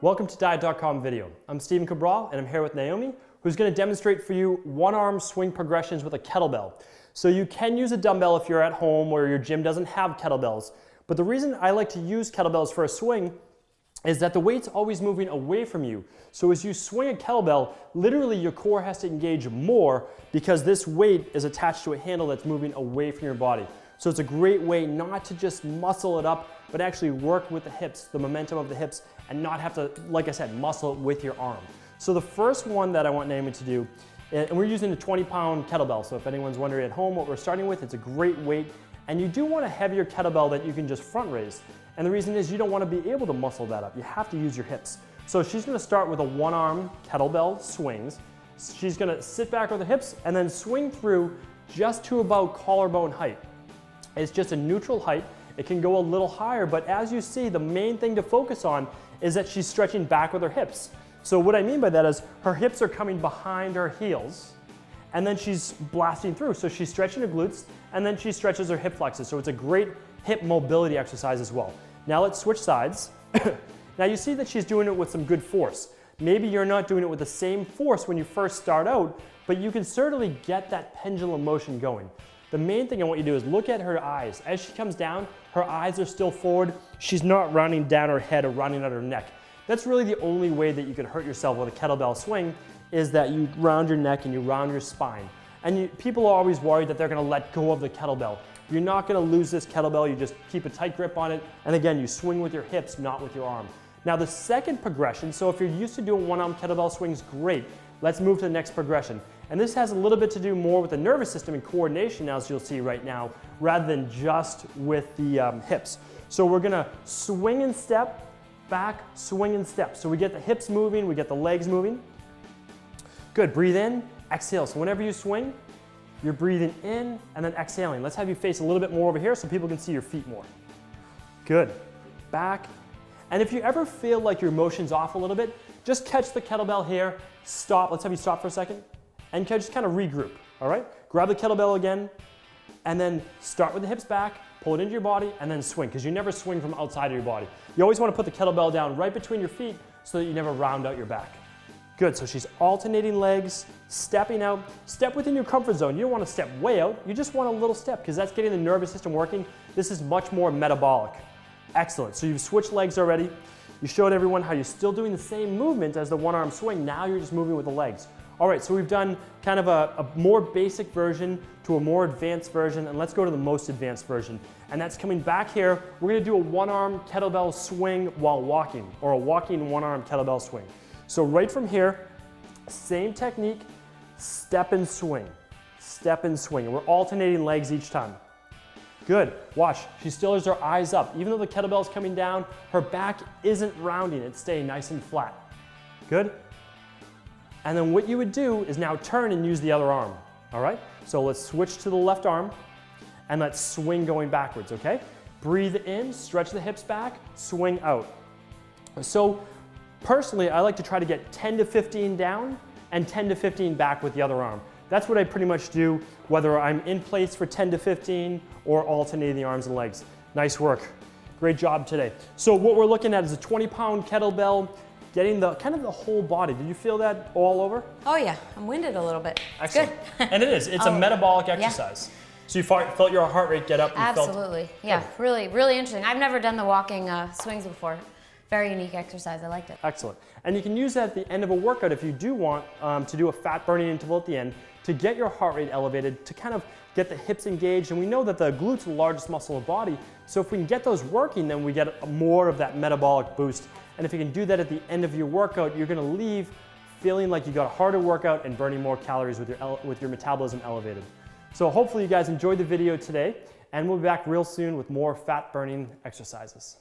welcome to Diet.com video. I'm Stephen Cabral and I'm here with Naomi, who's going to demonstrate for you one-arm swing progressions with a kettlebell. So you can use a dumbbell if you're at home or your gym doesn't have kettlebells, but the reason I like to use kettlebells for a swing is that the weight's always moving away from you. So as you swing a kettlebell, literally your core has to engage more because this weight is attached to a handle that's moving away from your body. So it's a great way not to just muscle it up, but actually work with the hips, the momentum of the hips, and not have to, like I said, muscle it with your arm. So the first one that I want Naomi to do, and we're using a 20-pound kettlebell, so if anyone's wondering at home what we're starting with, it's a great weight, and you do want a heavier kettlebell that you can just front raise. And the reason is you don't want to be able to muscle that up. You have to use your hips. So she's going to start with a one-arm kettlebell swings. She's going to sit back with her hips and then swing through just to about collarbone height. It's just a neutral height. It can go a little higher, but as you see, the main thing to focus on is that she's stretching back with her hips. So what I mean by that is her hips are coming behind her heels, and then she's blasting through. So she's stretching her glutes, and then she stretches her hip flexors. So it's a great hip mobility exercise as well. Now let's switch sides. Now you see that she's doing it with some good force. Maybe you're not doing it with the same force when you first start out, but you can certainly get that pendulum motion going. The main thing I want you to do is look at her eyes. As she comes down, her eyes are still forward. She's not rounding down her head or rounding out her neck. That's really the only way that you can hurt yourself with a kettlebell swing, is that you round your neck and you round your spine. And people are always worried that they're gonna let go of the kettlebell. You're not gonna lose this kettlebell, you just keep a tight grip on it, and again, you swing with your hips, not with your arm. Now the second progression, so if you're used to doing one-arm kettlebell swings, great. Let's move to the next progression. And this has a little bit to do more with the nervous system and coordination, as you'll see right now, rather than just with the hips. So we're gonna swing and step, back, swing and step. So we get the hips moving, we get the legs moving. Good, breathe in, exhale. So whenever you swing, you're breathing in and then exhaling. Let's have you face a little bit more over here so people can see your feet more. Good, back. And if you ever feel like your motion's off a little bit, just catch the kettlebell here, stop. Let's have you stop for a second and just kind of regroup, all right? Grab the kettlebell again and then start with the hips back, pull it into your body and then swing, because you never swing from outside of your body. You always want to put the kettlebell down right between your feet so that you never round out your back. Good, so she's alternating legs, stepping out, step within your comfort zone. You don't want to step way out, you just want a little step because that's getting the nervous system working. This is much more metabolic. Excellent, so you've switched legs already. You showed everyone how you're still doing the same movement as the one-arm swing, now you're just moving with the legs. All right, so we've done kind of a more basic version to a more advanced version, and let's go to the most advanced version. And that's coming back here. We're gonna do a one-arm kettlebell swing while walking, or a walking one-arm kettlebell swing. So right from here, same technique, step and swing, step and swing. And we're alternating legs each time. Good, watch, she still has her eyes up. Even though the kettlebell's coming down, her back isn't rounding, it's staying nice and flat. Good? And then what you would do is now turn and use the other arm, all right? So let's switch to the left arm and let's swing going backwards, okay? Breathe in, stretch the hips back, swing out. So personally, I like to try to get 10 to 15 down and 10 to 15 back with the other arm. That's what I pretty much do, whether I'm in place for 10 to 15 or alternating the arms and legs. Nice work. Great job today. So what we're looking at is a 20-pound kettlebell, getting the kind of the whole body. Did you feel that all over? Oh yeah, I'm winded a little bit. Excellent. Good. And it is. It's a metabolic exercise. Yeah. So you felt your heart rate get up? Absolutely. Yeah, really, really interesting. I've never done the walking swings before. Very unique exercise. I liked it. Excellent. And you can use that at the end of a workout if you do want to do a fat burning interval at the end to get your heart rate elevated, to kind of get the hips engaged. And we know that the glutes are the largest muscle of the body. So if we can get those working, then we get more of that metabolic boost. And if you can do that at the end of your workout, you're going to leave feeling like you got a harder workout and burning more calories with your metabolism elevated. So hopefully you guys enjoyed the video today, and we'll be back real soon with more fat burning exercises.